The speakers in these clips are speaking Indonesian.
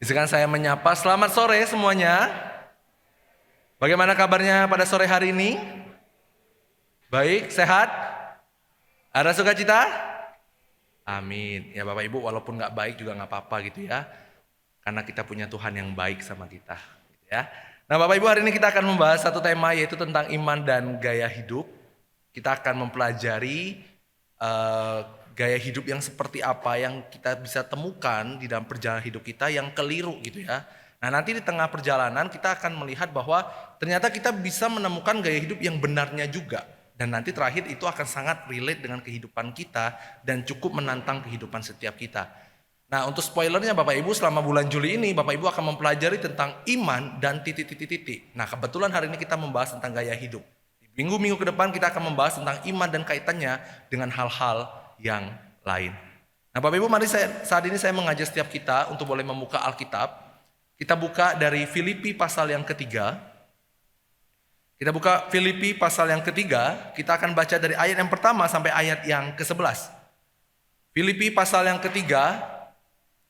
Izinkan saya menyapa, selamat sore semuanya. Bagaimana kabarnya pada sore hari ini? Baik, sehat? Ada sukacita? Amin. Ya Bapak Ibu, walaupun nggak baik juga nggak apa-apa gitu ya. Karena kita punya Tuhan yang baik sama kita. Gitu ya. Nah Bapak Ibu, hari ini kita akan membahas satu tema yaitu tentang iman dan gaya hidup. Kita akan mempelajari gaya hidup yang seperti apa yang kita bisa temukan di dalam perjalanan hidup kita yang keliru gitu ya. Nah nanti di tengah perjalanan kita akan melihat bahwa ternyata kita bisa menemukan gaya hidup yang benarnya juga. Dan nanti terakhir itu akan sangat relate dengan kehidupan kita dan cukup menantang kehidupan setiap kita. Nah untuk spoilernya Bapak Ibu, selama bulan Juli ini Bapak Ibu akan mempelajari tentang iman dan titik-titik-titik. Nah kebetulan hari ini kita membahas tentang gaya hidup. Minggu-minggu ke depan kita akan membahas tentang iman dan kaitannya dengan hal-hal yang lain. Nah Bapak Ibu, mari saat ini saya mengajak setiap kita untuk boleh membuka Alkitab. Kita buka dari Filipi pasal yang ketiga. Kita buka Filipi pasal yang ketiga. Kita akan baca dari ayat yang pertama sampai ayat yang ke-11. Filipi pasal yang ketiga,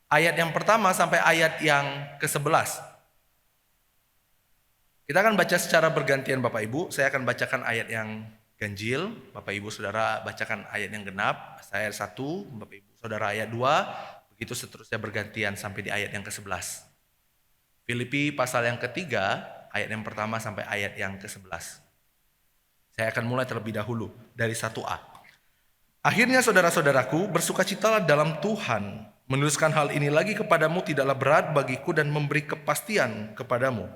ayat yang pertama sampai ayat yang ke-11. Kita akan baca secara bergantian Bapak Ibu. Saya akan bacakan ayat yang ganjil, Bapak Ibu Saudara bacakan ayat yang genap. Saya ayat 1, Bapak Ibu Saudara ayat 2, begitu seterusnya bergantian sampai di ayat yang ke-11. Filipi pasal yang ketiga, ayat yang pertama sampai ayat yang ke-11. Saya akan mulai terlebih dahulu dari 1a. Akhirnya saudara-saudaraku, bersukacitalah dalam Tuhan. Menuliskan hal ini lagi kepadamu tidaklah berat bagiku dan memberi kepastian kepadamu.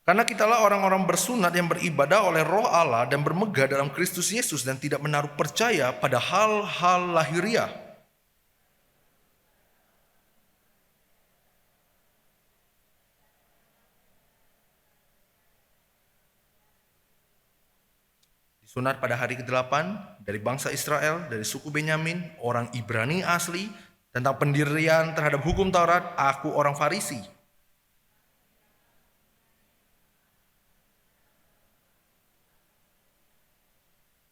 Karena kitalah orang-orang bersunat yang beribadah oleh Roh Allah dan bermegah dalam Kristus Yesus dan tidak menaruh percaya pada hal-hal lahiriah. Disunat pada hari ke-8 dari bangsa Israel, dari suku Benyamin, orang Ibrani asli, tentang pendirian terhadap hukum Taurat, aku orang Farisi.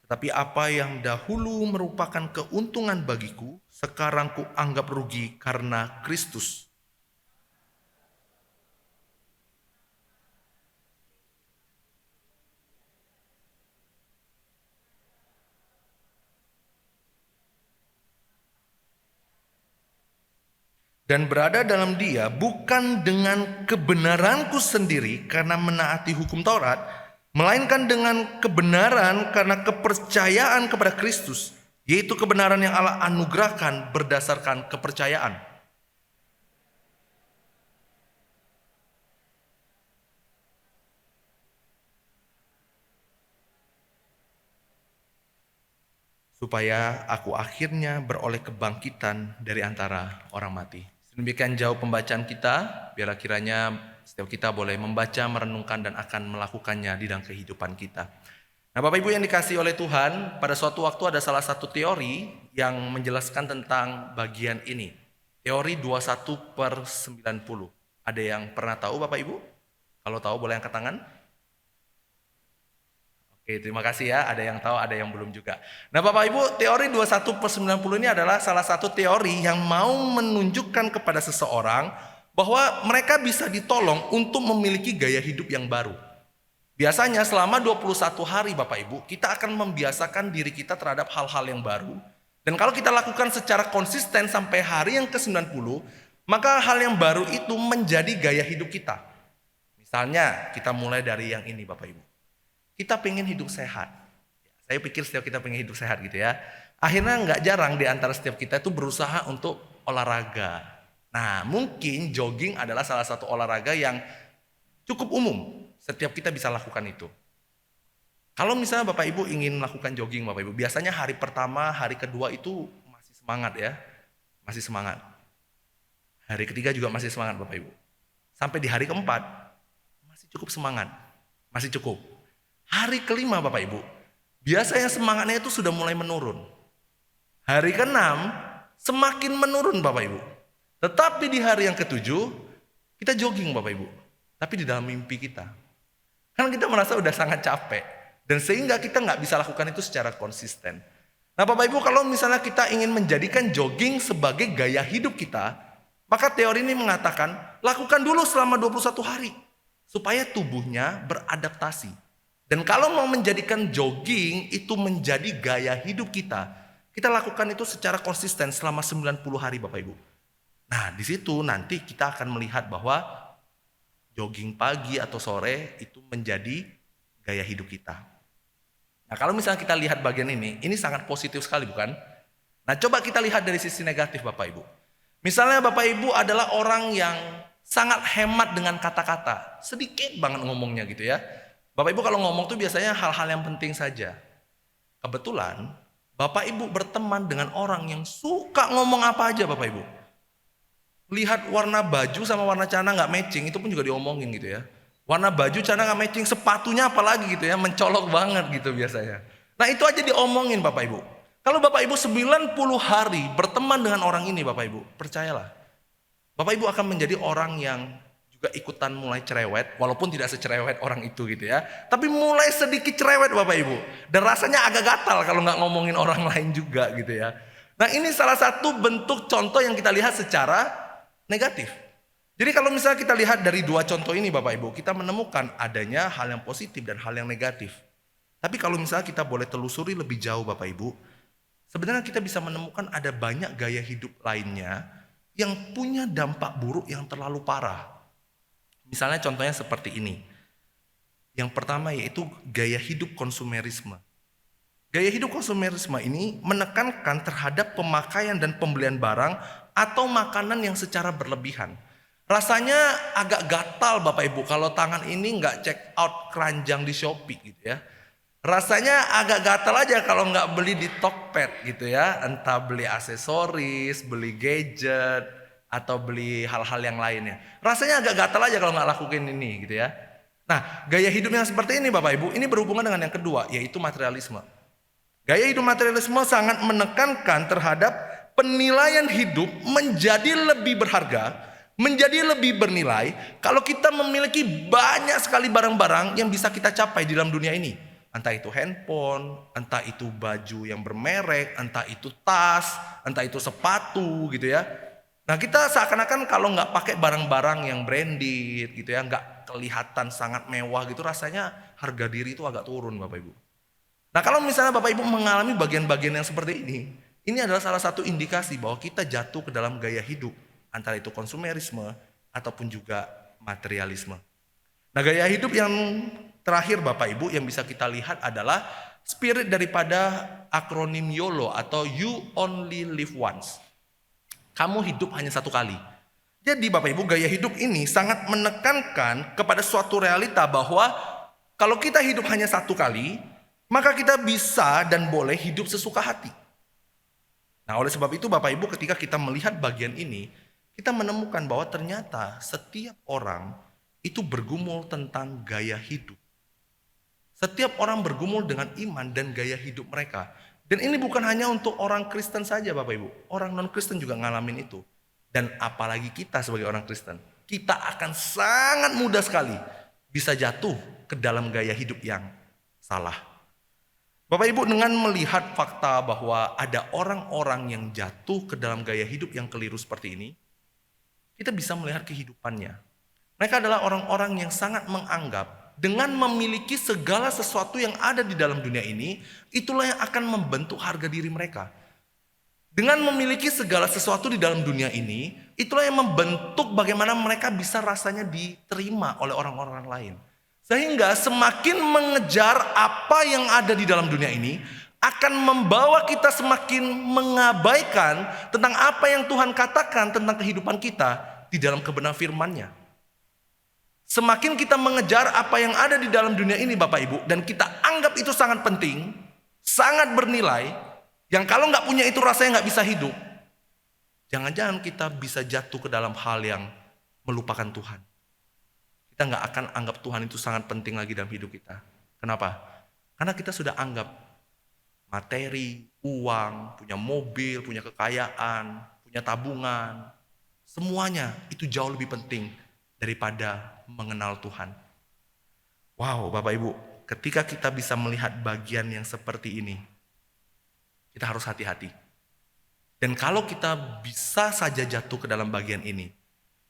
Tetapi apa yang dahulu merupakan keuntungan bagiku, sekarang ku anggap rugi karena Kristus. Dan berada dalam dia bukan dengan kebenaranku sendiri karena menaati hukum Taurat, melainkan dengan kebenaran karena kepercayaan kepada Kristus, yaitu kebenaran yang Allah anugerahkan berdasarkan kepercayaan. Supaya aku akhirnya beroleh kebangkitan dari antara orang mati. Demikian jauh pembacaan kita, biarlah kiranya setiap kita boleh membaca, merenungkan, dan akan melakukannya di dalam kehidupan kita. Nah Bapak Ibu yang dikasihi oleh Tuhan, pada suatu waktu ada salah satu teori yang menjelaskan tentang bagian ini. Teori 21/90. Ada yang pernah tahu Bapak Ibu? Kalau tahu boleh angkat tangan. Oke, terima kasih ya. Ada yang tahu, ada yang belum juga. Nah Bapak Ibu, teori 21/90 ini adalah salah satu teori yang mau menunjukkan kepada seseorang bahwa mereka bisa ditolong untuk memiliki gaya hidup yang baru. Biasanya selama 21 hari Bapak Ibu, kita akan membiasakan diri kita terhadap hal-hal yang baru. Dan kalau kita lakukan secara konsisten sampai hari yang ke-90, maka hal yang baru itu menjadi gaya hidup kita. Misalnya kita mulai dari yang ini Bapak Ibu. Kita pengen hidup sehat. Saya pikir setiap kita pengen hidup sehat gitu ya. Akhirnya nggak jarang di antara setiap kita itu berusaha untuk olahraga. Nah mungkin jogging adalah salah satu olahraga yang cukup umum. Setiap kita bisa lakukan itu. Kalau misalnya Bapak Ibu ingin melakukan jogging Bapak Ibu, biasanya hari pertama, hari kedua itu masih semangat ya. Masih semangat. Hari ketiga juga masih semangat Bapak Ibu. Sampai di hari keempat, masih cukup semangat. Masih cukup. Hari kelima Bapak Ibu, biasanya semangatnya itu sudah mulai menurun. Hari keenam, semakin menurun Bapak Ibu. Tetapi di hari yang ketujuh, kita jogging Bapak Ibu. Tapi di dalam mimpi kita. Karena kita merasa udah sangat capek. Dan sehingga kita nggak bisa lakukan itu secara konsisten. Nah Bapak Ibu, kalau misalnya kita ingin menjadikan jogging sebagai gaya hidup kita, maka teori ini mengatakan lakukan dulu selama 21 hari. Supaya tubuhnya beradaptasi. Dan kalau mau menjadikan jogging itu menjadi gaya hidup kita lakukan itu secara konsisten selama 90 hari Bapak Ibu. Nah di situ nanti kita akan melihat bahwa jogging pagi atau sore itu menjadi gaya hidup kita. Nah kalau misalnya kita lihat bagian ini sangat positif sekali bukan? Nah coba kita lihat dari sisi negatif Bapak Ibu. Misalnya Bapak Ibu adalah orang yang sangat hemat dengan kata-kata. Sedikit banget ngomongnya gitu ya. Bapak Ibu kalau ngomong tuh biasanya hal-hal yang penting saja. Kebetulan Bapak Ibu berteman dengan orang yang suka ngomong apa aja Bapak Ibu. Lihat warna baju sama warna celana nggak matching, itu pun juga diomongin gitu ya. Warna baju celana nggak matching, sepatunya apalagi gitu ya, mencolok banget gitu biasanya. Nah itu aja diomongin Bapak Ibu. Kalau Bapak Ibu 90 hari berteman dengan orang ini Bapak Ibu, percayalah. Bapak Ibu akan menjadi orang yang juga ikutan mulai cerewet, walaupun tidak secerewet orang itu gitu ya. Tapi mulai sedikit cerewet Bapak Ibu. Dan rasanya agak gatal kalau nggak ngomongin orang lain juga gitu ya. Nah ini salah satu bentuk contoh yang kita lihat secara negatif. Jadi kalau misalnya kita lihat dari dua contoh ini Bapak Ibu, kita menemukan adanya hal yang positif dan hal yang negatif. Tapi kalau misalnya kita boleh telusuri lebih jauh Bapak Ibu, sebenarnya kita bisa menemukan ada banyak gaya hidup lainnya yang punya dampak buruk yang terlalu parah. Misalnya contohnya seperti ini. Yang pertama yaitu gaya hidup konsumerisme. Gaya hidup konsumerisme ini menekankan terhadap pemakaian dan pembelian barang atau makanan yang secara berlebihan. Rasanya agak gatal Bapak Ibu kalau tangan ini nggak check out keranjang di Shopee gitu ya. Rasanya agak gatal aja kalau nggak beli di Tokped gitu ya. Entah beli aksesoris, beli gadget, atau beli hal-hal yang lainnya. Rasanya agak gatal aja kalau nggak lakuin ini gitu ya. Nah gaya hidup yang seperti ini Bapak Ibu, ini berhubungan dengan yang kedua yaitu materialisme. Gaya hidup materialisme sangat menekankan terhadap penilaian hidup menjadi lebih berharga, menjadi lebih bernilai kalau kita memiliki banyak sekali barang-barang yang bisa kita capai di dalam dunia ini. Entah itu handphone, entah itu baju yang bermerek, entah itu tas, entah itu sepatu gitu ya. Nah kita seakan-akan kalau nggak pakai barang-barang yang branded gitu ya, nggak kelihatan sangat mewah gitu, rasanya harga diri itu agak turun Bapak Ibu. Nah kalau misalnya Bapak Ibu mengalami bagian-bagian yang seperti ini adalah salah satu indikasi bahwa kita jatuh ke dalam gaya hidup, antara itu konsumerisme ataupun juga materialisme. Nah gaya hidup yang terakhir Bapak Ibu yang bisa kita lihat adalah spirit daripada akronim YOLO atau You Only Live Once. Kamu hidup hanya satu kali. Jadi Bapak Ibu gaya hidup ini sangat menekankan kepada suatu realita bahwa kalau kita hidup hanya satu kali, maka kita bisa dan boleh hidup sesuka hati. Nah oleh sebab itu Bapak Ibu ketika kita melihat bagian ini, kita menemukan bahwa ternyata setiap orang itu bergumul tentang gaya hidup. Setiap orang bergumul dengan iman dan gaya hidup mereka. Dan ini bukan hanya untuk orang Kristen saja Bapak Ibu. Orang non-Kristen juga ngalamin itu. Dan apalagi kita sebagai orang Kristen. Kita akan sangat mudah sekali bisa jatuh ke dalam gaya hidup yang salah. Bapak Ibu dengan melihat fakta bahwa ada orang-orang yang jatuh ke dalam gaya hidup yang keliru seperti ini. Kita bisa melihat kehidupannya. Mereka adalah orang-orang yang sangat menganggap dengan memiliki segala sesuatu yang ada di dalam dunia ini, itulah yang akan membentuk harga diri mereka. Dengan memiliki segala sesuatu di dalam dunia ini, itulah yang membentuk bagaimana mereka bisa rasanya diterima oleh orang-orang lain. Sehingga semakin mengejar apa yang ada di dalam dunia ini, akan membawa kita semakin mengabaikan tentang apa yang Tuhan katakan tentang kehidupan kita di dalam kebenaran firman-Nya. Semakin kita mengejar apa yang ada di dalam dunia ini Bapak Ibu, dan kita anggap itu sangat penting, sangat bernilai, yang kalau nggak punya itu rasanya nggak bisa hidup. Jangan-jangan kita bisa jatuh ke dalam hal yang melupakan Tuhan. Kita nggak akan anggap Tuhan itu sangat penting lagi dalam hidup kita. Kenapa? Karena kita sudah anggap materi, uang, punya mobil, punya kekayaan, punya tabungan, semuanya itu jauh lebih penting daripada mengenal Tuhan. Wow Bapak Ibu, ketika kita bisa melihat bagian yang seperti ini, kita harus hati-hati. Dan kalau kita bisa saja jatuh ke dalam bagian ini,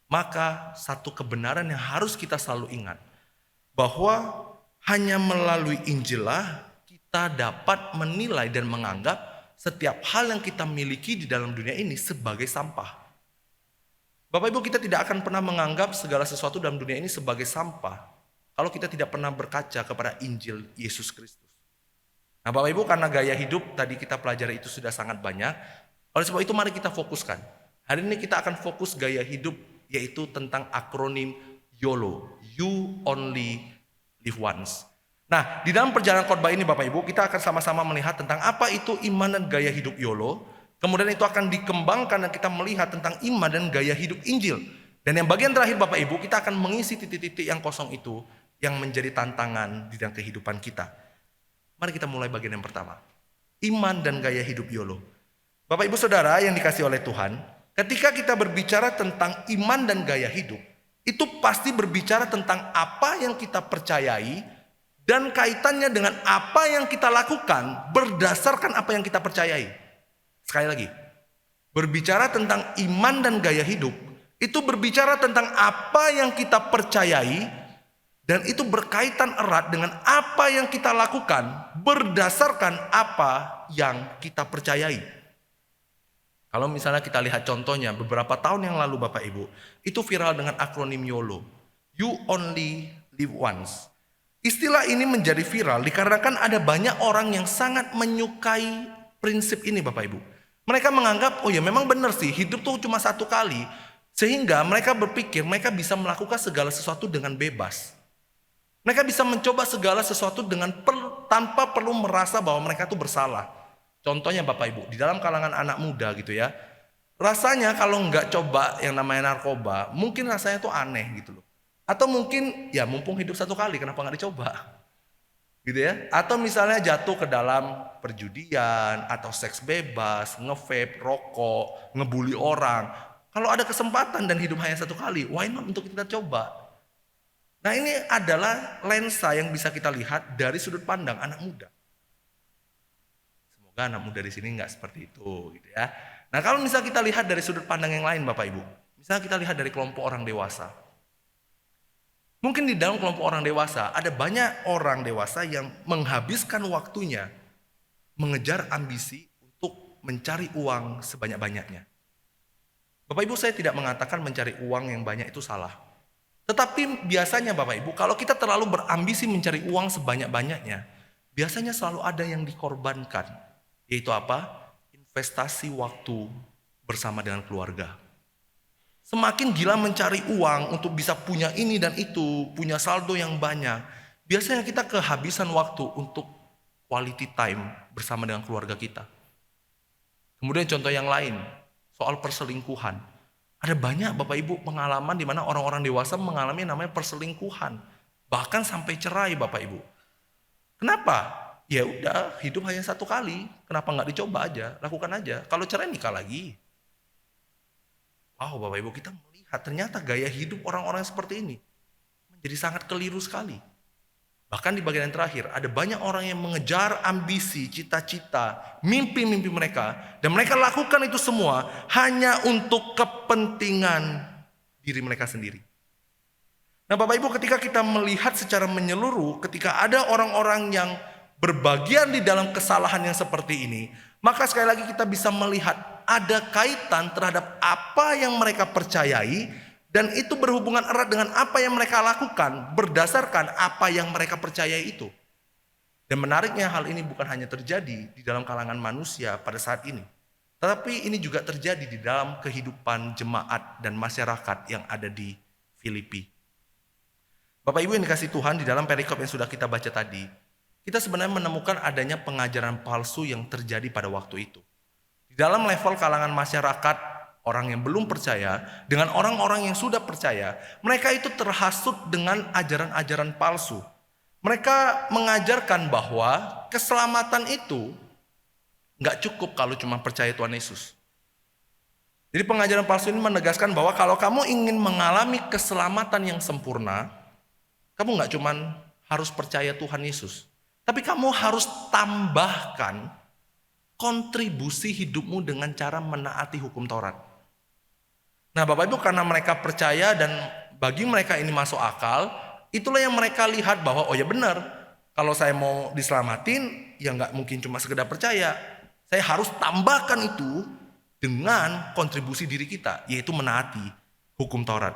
maka satu kebenaran yang harus kita selalu ingat, bahwa hanya melalui Injillah kita dapat menilai dan menganggap setiap hal yang kita miliki di dalam dunia ini sebagai sampah. Bapak Ibu, kita tidak akan pernah menganggap segala sesuatu dalam dunia ini sebagai sampah kalau kita tidak pernah berkaca kepada Injil Yesus Kristus. Nah Bapak Ibu, karena gaya hidup tadi kita pelajari itu sudah sangat banyak. Oleh sebab itu mari kita fokuskan. Hari ini kita akan fokus gaya hidup, yaitu tentang akronim YOLO. You only live once. Nah di dalam perjalanan khotbah ini Bapak Ibu, kita akan sama-sama melihat tentang apa itu iman dan gaya hidup YOLO. Kemudian itu akan dikembangkan dan kita melihat tentang iman dan gaya hidup Injil. Dan yang bagian terakhir Bapak Ibu, kita akan mengisi titik-titik yang kosong itu yang menjadi tantangan di dalam kehidupan kita. Mari kita mulai bagian yang pertama. Iman dan gaya hidup YOLO. Bapak Ibu Saudara yang dikasihi oleh Tuhan, ketika kita berbicara tentang iman dan gaya hidup, itu pasti berbicara tentang apa yang kita percayai dan kaitannya dengan apa yang kita lakukan berdasarkan apa yang kita percayai. Sekali lagi, berbicara tentang iman dan gaya hidup, itu berbicara tentang apa yang kita percayai, dan itu berkaitan erat dengan apa yang kita lakukan berdasarkan apa yang kita percayai. Kalau misalnya kita lihat contohnya, beberapa tahun yang lalu Bapak Ibu, itu viral dengan akronim YOLO. You only live once. Istilah ini menjadi viral dikarenakan ada banyak orang yang sangat menyukai prinsip ini Bapak Ibu. Mereka menganggap, oh ya memang benar sih, hidup tuh cuma satu kali. Sehingga mereka berpikir mereka bisa melakukan segala sesuatu dengan bebas. Mereka bisa mencoba segala sesuatu tanpa perlu merasa bahwa mereka tuh bersalah. Contohnya Bapak Ibu, di dalam kalangan anak muda gitu ya. Rasanya kalau nggak coba yang namanya narkoba, mungkin rasanya tuh aneh gitu loh. Atau mungkin ya mumpung hidup satu kali, kenapa nggak dicoba? Gitu ya, atau misalnya jatuh ke dalam perjudian atau seks bebas, nge-vape, rokok, ngebully orang. Kalau ada kesempatan dan hidup hanya satu kali, why not untuk kita coba? Nah ini adalah lensa yang bisa kita lihat dari sudut pandang anak muda. Semoga anak muda di sini nggak seperti itu, gitu ya. Nah kalau misalnya kita lihat dari sudut pandang yang lain Bapak Ibu, misalnya kita lihat dari kelompok orang dewasa. Mungkin di dalam kelompok orang dewasa ada banyak orang dewasa yang menghabiskan waktunya mengejar ambisi untuk mencari uang sebanyak-banyaknya. Bapak Ibu, saya tidak mengatakan mencari uang yang banyak itu salah. Tetapi biasanya Bapak Ibu, kalau kita terlalu berambisi mencari uang sebanyak-banyaknya, biasanya selalu ada yang dikorbankan. Yaitu apa? Investasi waktu bersama dengan keluarga. Semakin gila mencari uang untuk bisa punya ini dan itu, punya saldo yang banyak, biasanya kita kehabisan waktu untuk quality time bersama dengan keluarga kita. Kemudian contoh yang lain, soal perselingkuhan. Ada banyak Bapak Ibu pengalaman di mana orang-orang dewasa mengalami namanya perselingkuhan, bahkan sampai cerai Bapak Ibu. Kenapa? Ya udah, hidup hanya satu kali, kenapa nggak dicoba aja, lakukan aja. Kalau cerai nikah lagi. Wow Bapak Ibu, kita melihat ternyata gaya hidup orang-orang seperti ini menjadi sangat keliru sekali. Bahkan di bagian yang terakhir, ada banyak orang yang mengejar ambisi, cita-cita, mimpi-mimpi mereka. Dan mereka lakukan itu semua hanya untuk kepentingan diri mereka sendiri. Nah Bapak Ibu, ketika kita melihat secara menyeluruh, ketika ada orang-orang yang berbagian di dalam kesalahan yang seperti ini, maka sekali lagi kita bisa melihat ada kaitan terhadap apa yang mereka percayai, dan itu berhubungan erat dengan apa yang mereka lakukan berdasarkan apa yang mereka percayai itu. Dan menariknya hal ini bukan hanya terjadi di dalam kalangan manusia pada saat ini, tetapi ini juga terjadi di dalam kehidupan jemaat dan masyarakat yang ada di Filipi. Bapak Ibu yang dikasihi Tuhan, di dalam perikop yang sudah kita baca tadi, kita sebenarnya menemukan adanya pengajaran palsu yang terjadi pada waktu itu. Di dalam level kalangan masyarakat, orang yang belum percaya, dengan orang-orang yang sudah percaya, mereka itu terhasut dengan ajaran-ajaran palsu. Mereka mengajarkan bahwa keselamatan itu gak cukup kalau cuma percaya Tuhan Yesus. Jadi pengajaran palsu ini menegaskan bahwa kalau kamu ingin mengalami keselamatan yang sempurna, kamu gak cuma harus percaya Tuhan Yesus. Tapi kamu harus tambahkan kontribusi hidupmu dengan cara menaati hukum Taurat. Nah Bapak Ibu, karena mereka percaya dan bagi mereka ini masuk akal, itulah yang mereka lihat bahwa oh ya benar, kalau saya mau diselamatin ya nggak mungkin cuma sekedar percaya. Saya harus tambahkan itu dengan kontribusi diri kita, yaitu menaati hukum Taurat.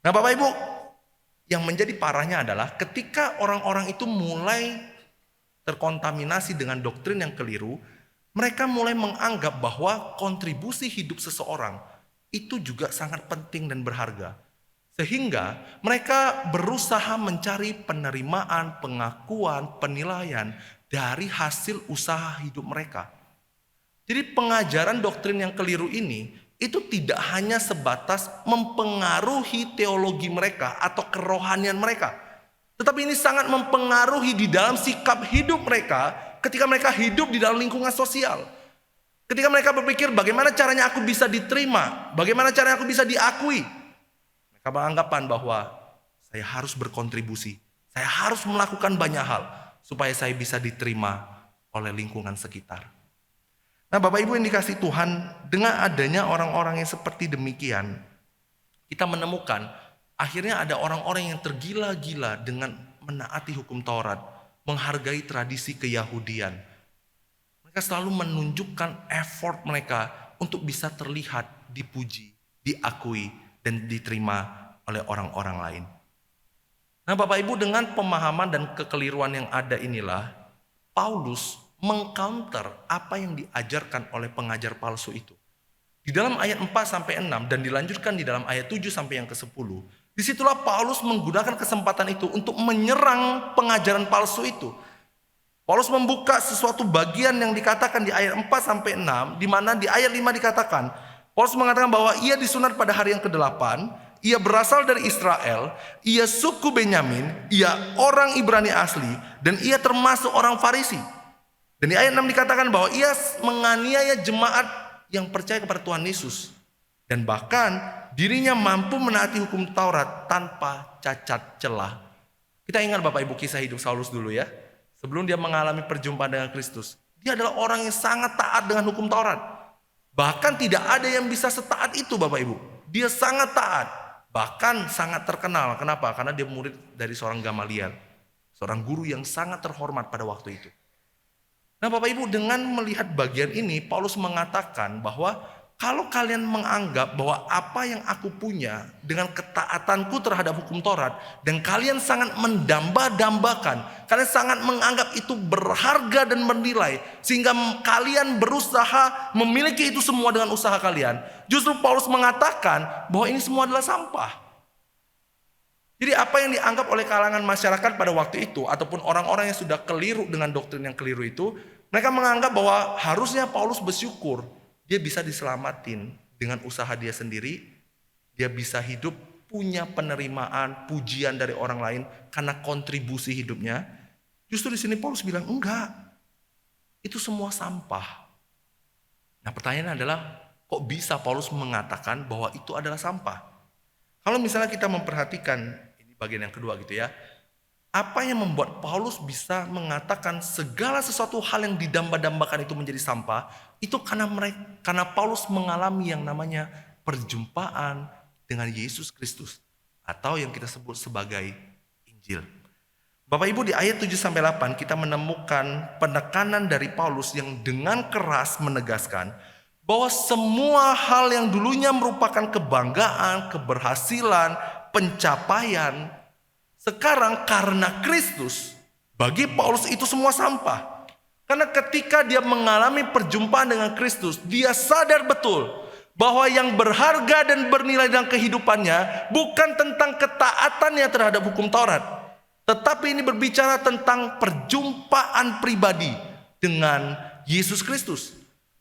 Nah Bapak Ibu, yang menjadi parahnya adalah ketika orang-orang itu mulai terkontaminasi dengan doktrin yang keliru, mereka mulai menganggap bahwa kontribusi hidup seseorang itu juga sangat penting dan berharga. Sehingga mereka berusaha mencari penerimaan, pengakuan, penilaian dari hasil usaha hidup mereka. Jadi pengajaran doktrin yang keliru ini itu tidak hanya sebatas mempengaruhi teologi mereka atau kerohanian mereka, tetapi ini sangat mempengaruhi di dalam sikap hidup mereka ketika mereka hidup di dalam lingkungan sosial. Ketika mereka berpikir bagaimana caranya aku bisa diterima, bagaimana caranya aku bisa diakui. Mereka beranggapan bahwa saya harus berkontribusi, saya harus melakukan banyak hal supaya saya bisa diterima oleh lingkungan sekitar. Nah Bapak Ibu yang dikasihi Tuhan, dengan adanya orang-orang yang seperti demikian, kita menemukan akhirnya ada orang-orang yang tergila-gila dengan menaati hukum Taurat, menghargai tradisi keyahudian. Mereka selalu menunjukkan effort mereka untuk bisa terlihat, dipuji, diakui, dan diterima oleh orang-orang lain. Nah Bapak Ibu, dengan pemahaman dan kekeliruan yang ada inilah, Paulus mengcounter apa yang diajarkan oleh pengajar palsu itu. Di dalam ayat 4-6 dan dilanjutkan di dalam ayat 7 sampai yang ke-10. Disitulah Paulus menggunakan kesempatan itu untuk menyerang pengajaran palsu itu. Paulus membuka sesuatu bagian yang dikatakan di ayat 4-6, di mana di ayat 5 dikatakan, Paulus mengatakan bahwa ia disunat pada hari yang ke-8, ia berasal dari Israel, ia suku Benyamin, ia orang Ibrani asli, dan ia termasuk orang Farisi. Dan di ayat 6 dikatakan bahwa ia menganiaya jemaat yang percaya kepada Tuhan Yesus. Dan bahkan dirinya mampu menaati hukum Taurat tanpa cacat celah. Kita ingat Bapak Ibu kisah hidup Saulus dulu ya. Sebelum dia mengalami perjumpaan dengan Kristus. Dia adalah orang yang sangat taat dengan hukum Taurat. Bahkan tidak ada yang bisa setaat itu Bapak Ibu. Dia sangat taat. Bahkan sangat terkenal. Kenapa? Karena dia murid dari seorang Gamaliel. Seorang guru yang sangat terhormat pada waktu itu. Nah Bapak Ibu, dengan melihat bagian ini, Paulus mengatakan bahwa kalau kalian menganggap bahwa apa yang aku punya dengan ketaatanku terhadap hukum Taurat, dan kalian sangat mendamba-dambakan, kalian sangat menganggap itu berharga dan bernilai, sehingga kalian berusaha memiliki itu semua dengan usaha kalian. Justru Paulus mengatakan bahwa ini semua adalah sampah. Jadi apa yang dianggap oleh kalangan masyarakat pada waktu itu ataupun orang-orang yang sudah keliru dengan doktrin yang keliru itu, mereka menganggap bahwa harusnya Paulus bersyukur dia bisa diselamatin dengan usaha dia sendiri, dia bisa hidup punya penerimaan, pujian dari orang lain karena kontribusi hidupnya. Justru di sini Paulus bilang enggak. Itu semua sampah. Nah, pertanyaannya adalah kok bisa Paulus mengatakan bahwa itu adalah sampah? Kalau misalnya kita memperhatikan bagian yang kedua gitu ya. Apa yang membuat Paulus bisa mengatakan segala sesuatu hal yang didamba-dambakan itu menjadi sampah? Itu karena Paulus mengalami yang namanya perjumpaan dengan Yesus Kristus. Atau yang kita sebut sebagai Injil. Bapak Ibu, di ayat 7-8 kita menemukan penekanan dari Paulus yang dengan keras menegaskan bahwa semua hal yang dulunya merupakan kebanggaan, keberhasilan, pencapaian, sekarang karena Kristus, bagi Paulus itu semua sampah. Karena ketika dia mengalami perjumpaan dengan Kristus, dia sadar betul bahwa yang berharga dan bernilai dalam kehidupannya bukan tentang ketaatannya terhadap hukum Taurat, tetapi ini berbicara tentang perjumpaan pribadi dengan Yesus Kristus.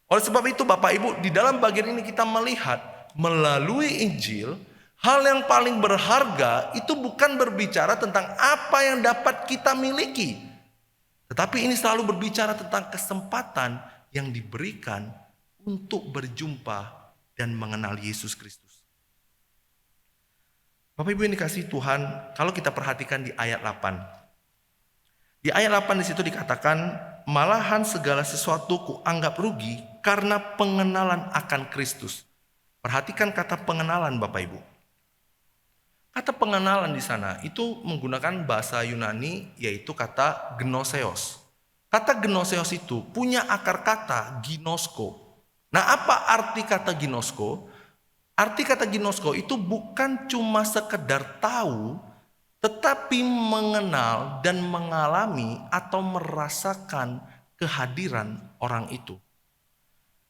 Oleh sebab itu Bapak Ibu, di dalam bagian ini kita melihat melalui Injil, hal yang paling berharga itu bukan berbicara tentang apa yang dapat kita miliki. Tetapi ini selalu berbicara tentang kesempatan yang diberikan untuk berjumpa dan mengenal Yesus Kristus. Bapak Ibu yang dikasihi Tuhan, kalau kita perhatikan di ayat 8. Di ayat 8 di situ dikatakan, malahan segala sesuatu kuanggap rugi karena pengenalan akan Kristus. Perhatikan kata pengenalan Bapak Ibu. Kata pengenalan di sana itu menggunakan bahasa Yunani yaitu kata gnoseos. Kata gnoseos itu punya akar kata ginosko. Nah, apa arti kata ginosko? Arti kata ginosko itu bukan cuma sekedar tahu, tetapi mengenal dan mengalami atau merasakan kehadiran orang itu.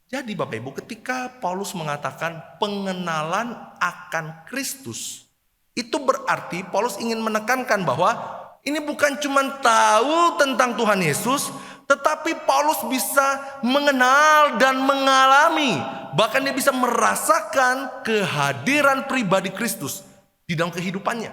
Jadi Bapak Ibu, ketika Paulus mengatakan pengenalan akan Kristus, itu berarti Paulus ingin menekankan bahwa ini bukan cuma tahu tentang Tuhan Yesus, tetapi Paulus bisa mengenal dan mengalami, bahkan dia bisa merasakan kehadiran pribadi Kristus di dalam kehidupannya.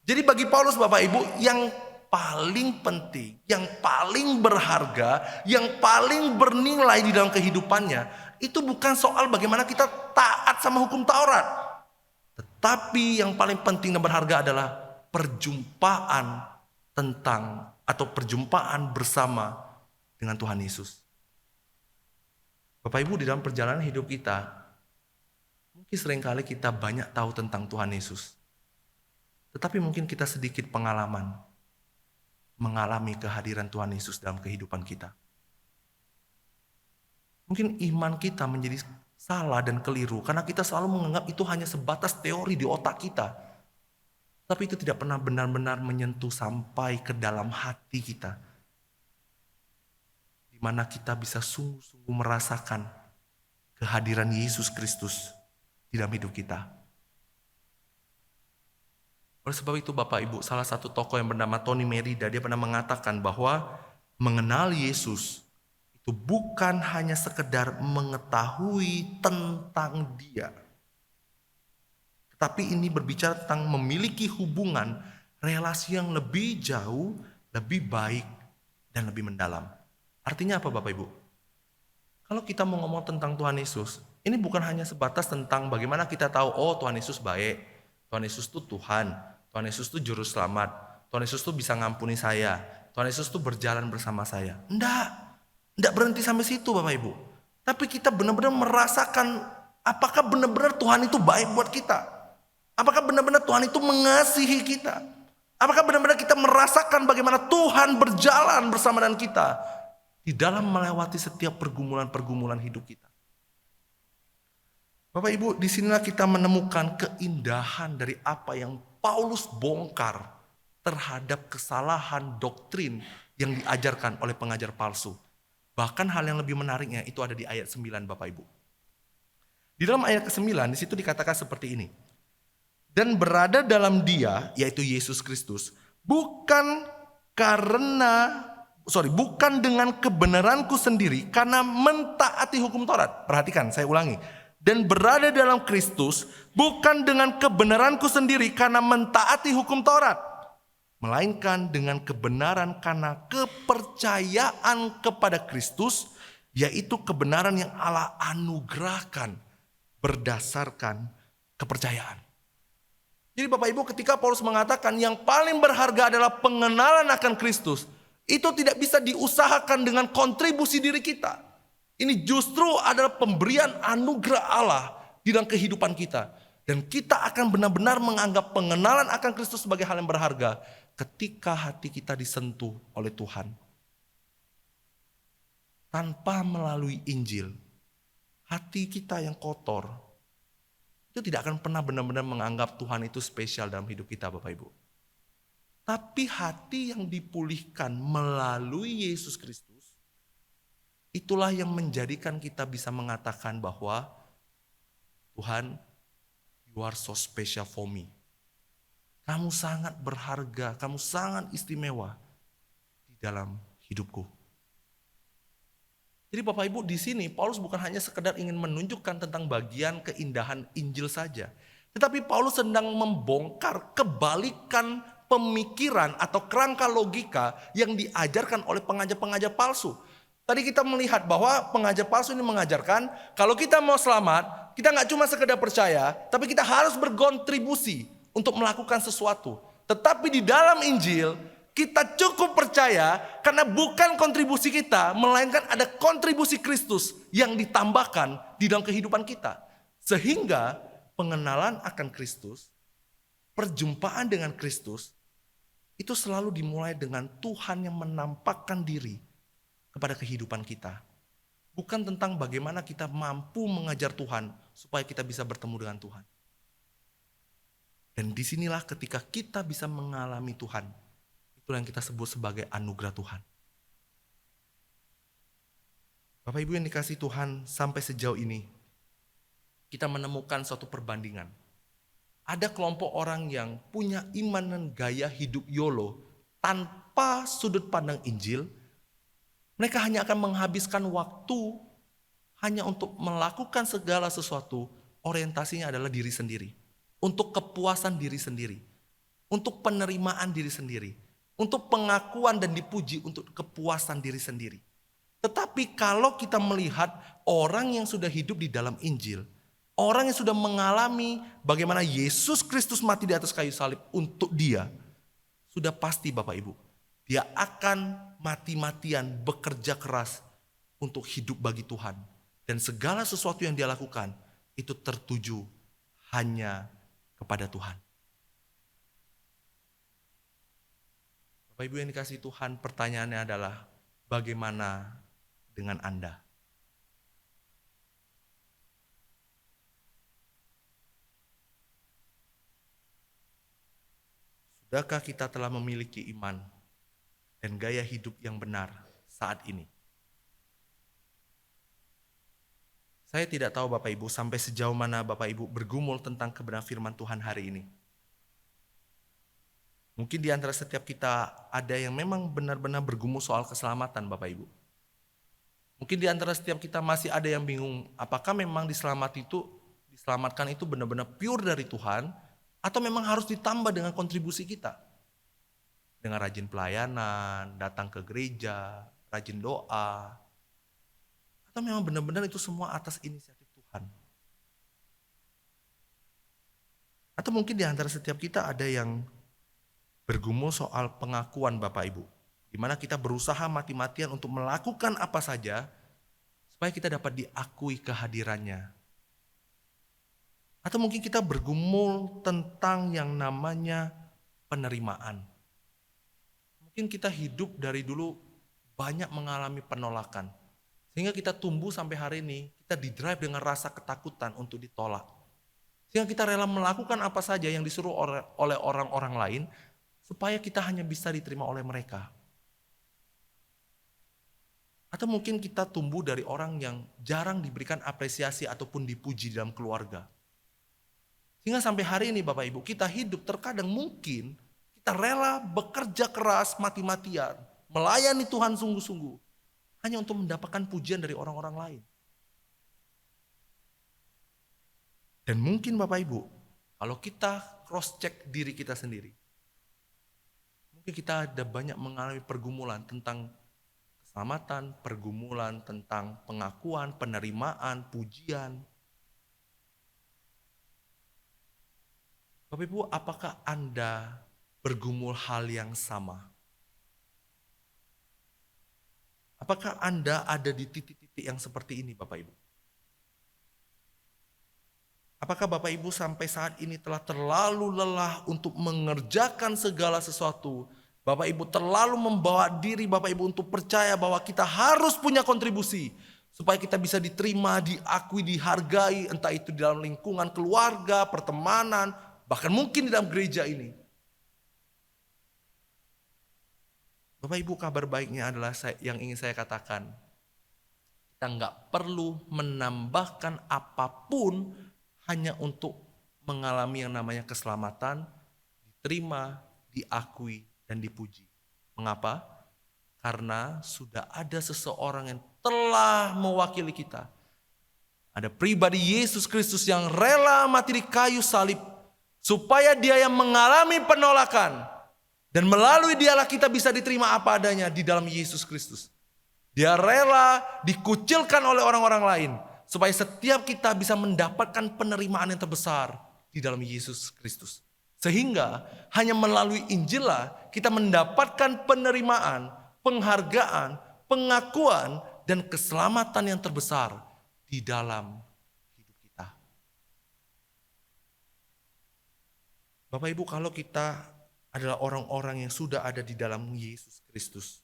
Jadi bagi Paulus Bapak Ibu, yang paling penting, yang paling berharga, yang paling bernilai di dalam kehidupannya, itu bukan soal bagaimana kita taat sama hukum Taurat. Tetapi yang paling penting dan berharga adalah perjumpaan tentang atau perjumpaan bersama dengan Tuhan Yesus. Bapak Ibu, di dalam perjalanan hidup kita, mungkin seringkali kita banyak tahu tentang Tuhan Yesus. Tetapi mungkin kita sedikit pengalaman mengalami kehadiran Tuhan Yesus dalam kehidupan kita. Mungkin iman kita menjadi salah dan keliru karena kita selalu menganggap itu hanya sebatas teori di otak kita. Tapi itu tidak pernah benar-benar menyentuh sampai ke dalam hati kita. Di mana kita bisa sungguh-sungguh merasakan kehadiran Yesus Kristus di dalam hidup kita. Oleh sebab itu Bapak Ibu, salah satu tokoh yang bernama Tony Merida, dia pernah mengatakan bahwa mengenal Yesus itu bukan hanya sekedar mengetahui tentang Dia. Tetapi ini berbicara tentang memiliki hubungan, relasi yang lebih jauh, lebih baik, dan lebih mendalam. Artinya apa Bapak Ibu? Kalau kita mau ngomong tentang Tuhan Yesus, ini bukan hanya sebatas tentang bagaimana kita tahu, oh Tuhan Yesus baik, Tuhan Yesus itu Tuhan. Tuhan Yesus itu juru selamat. Tuhan Yesus itu bisa ngampuni saya. Tuhan Yesus itu berjalan bersama saya. Enggak berhenti sampai situ Bapak Ibu. Tapi kita benar-benar merasakan apakah benar-benar Tuhan itu baik buat kita. Apakah benar-benar Tuhan itu mengasihi kita. Apakah benar-benar kita merasakan bagaimana Tuhan berjalan bersama dengan kita di dalam melewati setiap pergumulan-pergumulan hidup kita. Bapak Ibu, disinilah kita menemukan keindahan dari apa yang Paulus bongkar terhadap kesalahan doktrin yang diajarkan oleh pengajar palsu. Bahkan hal yang lebih menariknya itu ada di ayat 9 Bapak Ibu. Di dalam ayat ke-9 di situ dikatakan seperti ini. Dan berada dalam Dia, yaitu Yesus Kristus, bukan dengan kebenaranku sendiri karena mentaati hukum Taurat. Perhatikan, saya ulangi. Dan berada dalam Kristus bukan dengan kebenaranku sendiri karena mentaati hukum Taurat, melainkan dengan kebenaran karena kepercayaan kepada Kristus, yaitu kebenaran yang Allah anugerahkan berdasarkan kepercayaan. Jadi Bapak Ibu, ketika Paulus mengatakan yang paling berharga adalah pengenalan akan Kristus, itu tidak bisa diusahakan dengan kontribusi diri kita. Ini justru adalah pemberian anugerah Allah di dalam kehidupan kita. Dan kita akan benar-benar menganggap pengenalan akan Kristus sebagai hal yang berharga ketika hati kita disentuh oleh Tuhan. Tanpa melalui Injil, hati kita yang kotor itu tidak akan pernah benar-benar menganggap Tuhan itu spesial dalam hidup kita Bapak Ibu. Tapi hati yang dipulihkan melalui Yesus Kristus, itulah yang menjadikan kita bisa mengatakan bahwa Tuhan, you are so special for me. Kamu sangat berharga, kamu sangat istimewa di dalam hidupku. Jadi Bapak Ibu, di sini Paulus bukan hanya sekedar ingin menunjukkan tentang bagian keindahan Injil saja. Tetapi Paulus sedang membongkar kebalikan pemikiran atau kerangka logika yang diajarkan oleh pengajar-pengajar palsu. Tadi kita melihat bahwa pengajar palsu ini mengajarkan kalau kita mau selamat, kita nggak cuma sekedar percaya, tapi kita harus berkontribusi untuk melakukan sesuatu. Tetapi di dalam Injil, Kita cukup percaya karena bukan kontribusi kita, melainkan ada kontribusi Kristus yang ditambahkan di dalam kehidupan kita. Sehingga pengenalan akan Kristus, perjumpaan dengan Kristus, itu selalu dimulai dengan Tuhan yang menampakkan diri kepada kehidupan kita. Bukan tentang bagaimana kita mampu mengajar Tuhan supaya kita bisa bertemu dengan Tuhan. Dan disinilah ketika kita bisa mengalami Tuhan, itulah yang kita sebut sebagai anugerah Tuhan. Bapak Ibu yang dikasihi Tuhan, sampai sejauh ini kita menemukan suatu perbandingan. Ada kelompok orang yang punya iman dan gaya hidup YOLO tanpa sudut pandang Injil. Mereka hanya akan menghabiskan waktu hanya untuk melakukan segala sesuatu, orientasinya adalah diri sendiri. Untuk kepuasan diri sendiri. Untuk penerimaan diri sendiri. Untuk pengakuan dan dipuji untuk kepuasan diri sendiri. Tetapi kalau kita melihat orang yang sudah hidup di dalam Injil, orang yang sudah mengalami bagaimana Yesus Kristus mati di atas kayu salib untuk dia, sudah pasti Bapak Ibu, dia akan mati-matian bekerja keras untuk hidup bagi Tuhan. Dan segala sesuatu yang dia lakukan itu tertuju hanya kepada Tuhan. Bapak Ibu yang dikasihi Tuhan, pertanyaannya adalah bagaimana dengan Anda? Sudahkah kita telah memiliki iman dan gaya hidup yang benar saat ini? Saya tidak tahu Bapak Ibu sampai sejauh mana Bapak Ibu bergumul tentang kebenaran firman Tuhan hari ini. Mungkin di antara setiap kita ada yang memang benar-benar bergumul soal keselamatan Bapak Ibu. Mungkin di antara setiap kita masih ada yang bingung, apakah memang diselamatkan itu benar-benar pure dari Tuhan, atau memang harus ditambah dengan kontribusi kita. Dengan rajin pelayanan, datang ke gereja, rajin doa, atau memang benar-benar itu semua atas inisiatif Tuhan. Atau mungkin di antara setiap kita ada yang bergumul soal pengakuan Bapak Ibu. Di mana kita berusaha mati-matian untuk melakukan apa saja supaya kita dapat diakui kehadirannya. Atau mungkin kita bergumul tentang yang namanya penerimaan. Mungkin kita hidup dari dulu banyak mengalami penolakan. Sehingga kita tumbuh sampai hari ini, kita didrive dengan rasa ketakutan untuk ditolak. Sehingga kita rela melakukan apa saja yang disuruh oleh orang-orang lain, supaya kita hanya bisa diterima oleh mereka. Atau mungkin kita tumbuh dari orang yang jarang diberikan apresiasi ataupun dipuji dalam keluarga. Sehingga sampai hari ini Bapak Ibu, kita hidup terkadang mungkin kita rela bekerja keras mati-matian, melayani Tuhan sungguh-sungguh, hanya untuk mendapatkan pujian dari orang-orang lain. Dan mungkin Bapak Ibu, kalau kita cross check diri kita sendiri, mungkin kita ada banyak mengalami pergumulan tentang keselamatan, pergumulan tentang pengakuan, penerimaan, pujian. Bapak Ibu, apakah Anda bergumul hal yang sama? Apakah Anda ada di titik-titik yang seperti ini Bapak Ibu? Apakah Bapak Ibu sampai saat ini telah terlalu lelah untuk mengerjakan segala sesuatu? Bapak Ibu terlalu membawa diri Bapak Ibu untuk percaya bahwa kita harus punya kontribusi. Supaya kita bisa diterima, diakui, dihargai. Entah itu di dalam lingkungan keluarga, pertemanan, bahkan mungkin di dalam gereja ini. Bapak Ibu, kabar baiknya adalah yang ingin saya katakan. Kita nggak perlu menambahkan apapun hanya untuk mengalami yang namanya keselamatan, diterima, diakui, dan dipuji. Mengapa? Karena sudah ada seseorang yang telah mewakili kita. Ada pribadi Yesus Kristus yang rela mati di kayu salib, supaya dia yang mengalami penolakan, dan melalui dialah kita bisa diterima apa adanya di dalam Yesus Kristus. Dia rela dikucilkan oleh orang-orang lain, supaya setiap kita bisa mendapatkan penerimaan yang terbesar di dalam Yesus Kristus. Sehingga hanya melalui Injillah kita mendapatkan penerimaan, penghargaan, pengakuan, dan keselamatan yang terbesar di dalam hidup kita. Bapak Ibu, kalau kita adalah orang-orang yang sudah ada di dalam Yesus Kristus,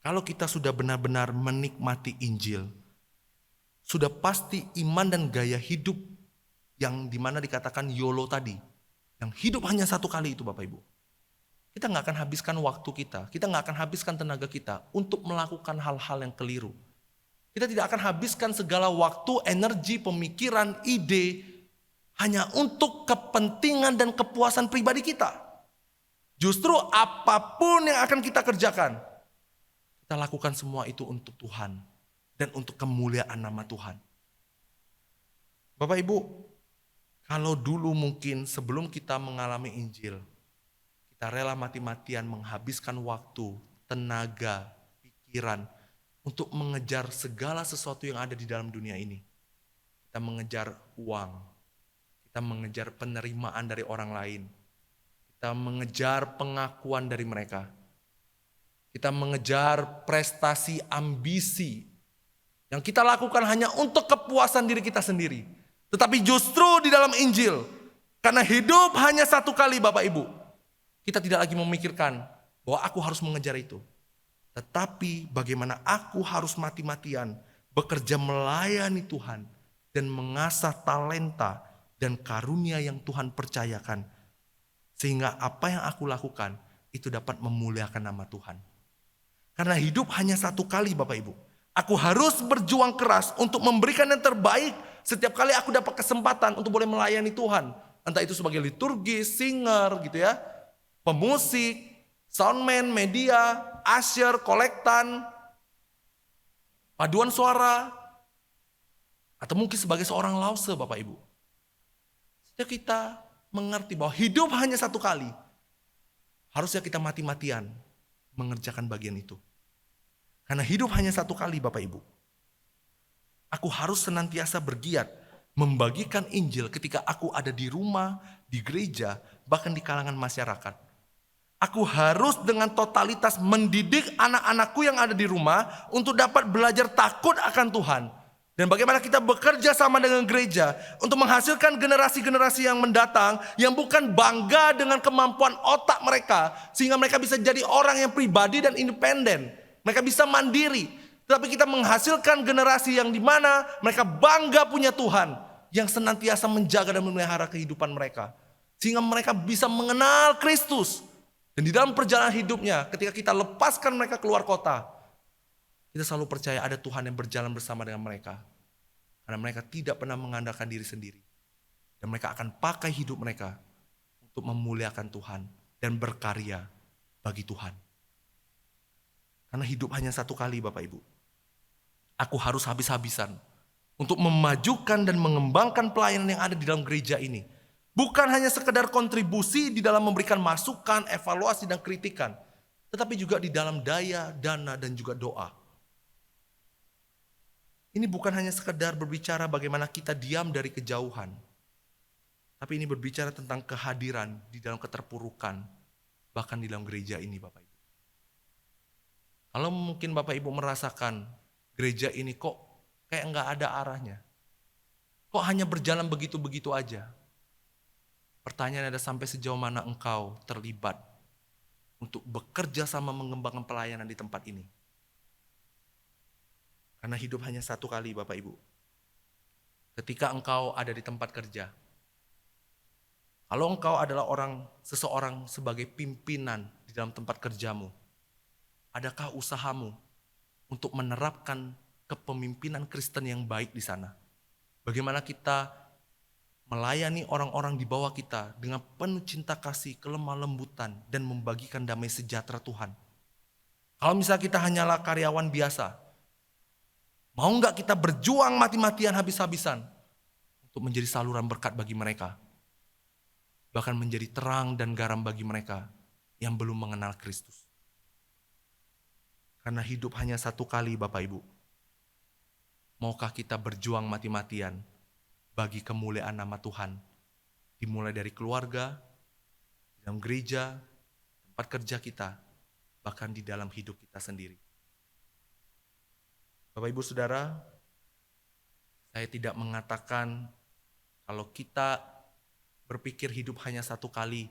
kalau kita sudah benar-benar menikmati Injil, sudah pasti iman dan gaya hidup yang dimana dikatakan YOLO tadi, yang hidup hanya satu kali itu Bapak Ibu. Kita nggak akan habiskan waktu kita nggak akan habiskan tenaga kita untuk melakukan hal-hal yang keliru. Kita tidak akan habiskan segala waktu, energi, pemikiran, ide, hanya untuk kepentingan dan kepuasan pribadi kita. Justru apapun yang akan kita kerjakan, kita lakukan semua itu untuk Tuhan dan untuk kemuliaan nama Tuhan. Bapak Ibu, kalau dulu mungkin sebelum kita mengalami Injil, kita rela mati-matian menghabiskan waktu, tenaga, pikiran untuk mengejar segala sesuatu yang ada di dalam dunia ini. Kita mengejar uang, kita mengejar penerimaan dari orang lain, kita mengejar pengakuan dari mereka, kita mengejar prestasi, ambisi yang kita lakukan hanya untuk kepuasan diri kita sendiri. Tetapi justru di dalam Injil, karena hidup hanya satu kali Bapak Ibu, kita tidak lagi memikirkan bahwa aku harus mengejar itu. Tetapi bagaimana aku harus mati-matian bekerja melayani Tuhan dan mengasah talenta dan karunia yang Tuhan percayakan. Sehingga apa yang aku lakukan itu dapat memuliakan nama Tuhan. Karena hidup hanya satu kali Bapak Ibu. Aku harus berjuang keras untuk memberikan yang terbaik setiap kali aku dapat kesempatan untuk boleh melayani Tuhan. Entah itu sebagai liturgis, singer gitu ya, pemusik, soundman, media, usher, kolektan, paduan suara, atau mungkin sebagai seorang lause Bapak Ibu. Setiap kita mengerti bahwa hidup hanya satu kali, harusnya kita mati-matian mengerjakan bagian itu. Karena hidup hanya satu kali Bapak Ibu. Aku harus senantiasa bergiat membagikan Injil ketika aku ada di rumah, di gereja, bahkan di kalangan masyarakat. Aku harus dengan totalitas mendidik anak-anakku yang ada di rumah untuk dapat belajar takut akan Tuhan. Dan bagaimana kita bekerja sama dengan gereja untuk menghasilkan generasi-generasi yang mendatang yang bukan bangga dengan kemampuan otak mereka, sehingga mereka bisa jadi orang yang pribadi dan independen. Mereka bisa mandiri, tetapi kita menghasilkan generasi yang dimana mereka bangga punya Tuhan yang senantiasa menjaga dan memelihara kehidupan mereka. Sehingga mereka bisa mengenal Kristus. Dan di dalam perjalanan hidupnya, ketika kita lepaskan mereka keluar kota, kita selalu percaya ada Tuhan yang berjalan bersama dengan mereka. Karena mereka tidak pernah mengandalkan diri sendiri. Dan mereka akan pakai hidup mereka untuk memuliakan Tuhan dan berkarya bagi Tuhan. Karena hidup hanya satu kali Bapak Ibu. Aku harus habis-habisan untuk memajukan dan mengembangkan pelayanan yang ada di dalam gereja ini. Bukan hanya sekedar kontribusi di dalam memberikan masukan, evaluasi dan kritikan. Tetapi juga di dalam daya, dana dan juga doa. Ini bukan hanya sekedar berbicara bagaimana kita diam dari kejauhan. Tapi ini berbicara tentang kehadiran di dalam keterpurukan. Bahkan di dalam gereja ini Bapak Ibu. Kalau mungkin Bapak Ibu merasakan gereja ini kok kayak nggak ada arahnya. Kok hanya berjalan begitu-begitu aja. Pertanyaan ada sampai sejauh mana engkau terlibat untuk bekerja sama mengembangkan pelayanan di tempat ini. Karena hidup hanya satu kali Bapak Ibu. Ketika engkau ada di tempat kerja. Kalau engkau adalah seseorang sebagai pimpinan di dalam tempat kerjamu. Adakah usahamu untuk menerapkan kepemimpinan Kristen yang baik di sana? Bagaimana kita melayani orang-orang di bawah kita dengan penuh cinta kasih, kelemah lembutan, dan membagikan damai sejahtera Tuhan? Kalau misalnya kita hanyalah karyawan biasa, mau nggak kita berjuang mati-matian habis-habisan untuk menjadi saluran berkat bagi mereka? Bahkan menjadi terang dan garam bagi mereka yang belum mengenal Kristus. Karena hidup hanya satu kali Bapak Ibu. Maukah kita berjuang mati-matian bagi kemuliaan nama Tuhan Dimulai dari keluarga, di dalam gereja, tempat kerja kita, bahkan di dalam hidup kita sendiri. Bapak Ibu Saudara, saya tidak mengatakan kalau kita berpikir hidup hanya satu kali,